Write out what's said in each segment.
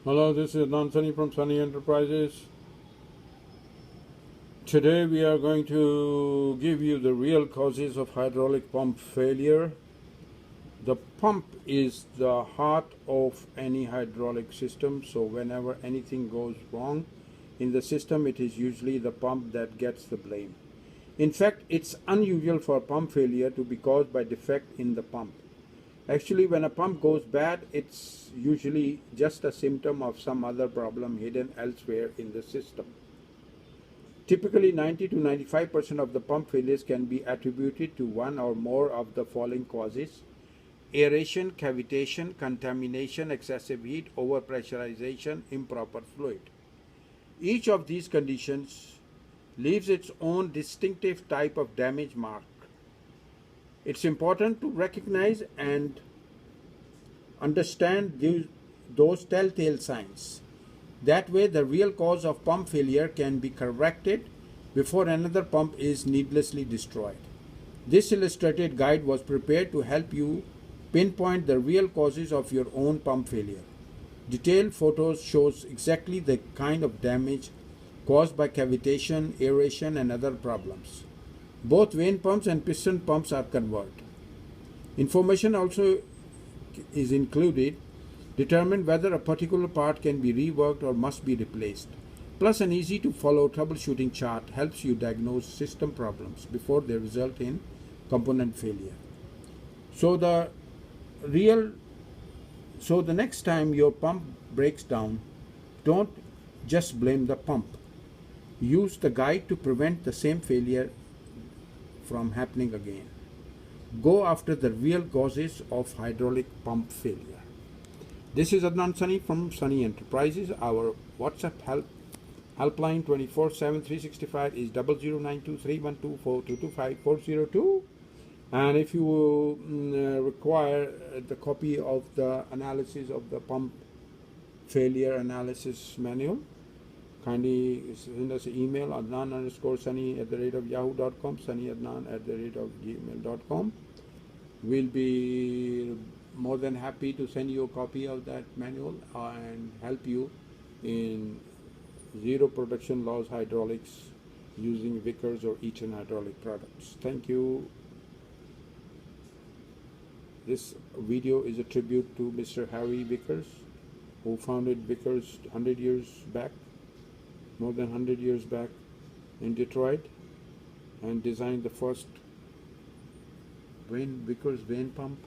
Hello, this is Adnan Sanni from Sanni Enterprises. Today we are going to give you the real causes of hydraulic pump failure. The pump is the heart of any hydraulic system, so whenever anything goes wrong in the system, it is usually the pump that gets the blame. In fact, it's unusual for pump failure to be caused by defect in the pump. Actually, when a pump goes bad, it's usually just a symptom of some other problem hidden elsewhere in the system. Typically, 90 to 95% of the pump failures can be attributed to one or more of the following causes: aeration, cavitation, contamination, excessive heat, overpressurization, improper fluid. Each of these conditions leaves its own distinctive type of damage mark. It's important to recognize and understand those telltale signs. That way, the real cause of pump failure can be corrected before another pump is needlessly destroyed. This illustrated guide was prepared to help you pinpoint the real causes of your own pump failure. Detailed photos shows exactly the kind of damage caused by cavitation, aeration, and other problems. Both vane pumps and piston pumps are covered. Information also is included. Determine whether a particular part can be reworked or must be replaced. Plus, an easy to follow troubleshooting chart helps you diagnose system problems before they result in component failure. So the next time your pump breaks down, don't just blame the pump. Use the guide to prevent the same failure from happening again. Go after the real causes of hydraulic pump failure. This is Adnan Sanni from Sanni Enterprises. Our WhatsApp helpline 24/7 365 is 00923124225402. And if you require the copy of the analysis of the pump failure analysis manual, kindly send us an email adnan_sunny@yahoo.com, sunnyadnan@gmail.com. We'll be more than happy to send you a copy of that manual and help you in zero production loss hydraulics using Vickers or Eaton hydraulic products. Thank you. This video is a tribute to Mr. Harry Vickers, who founded Vickers 100 years back, more than 100 years back in Detroit, and designed the first Vickers vane pump,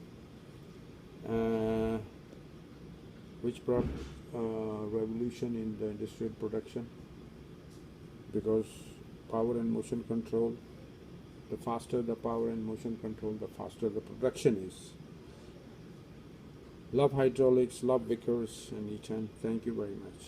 which brought revolution in the industrial production, because power and motion control, the faster the power and motion control, the faster the production is. Love hydraulics, love Vickers and Eaton. Thank you very much.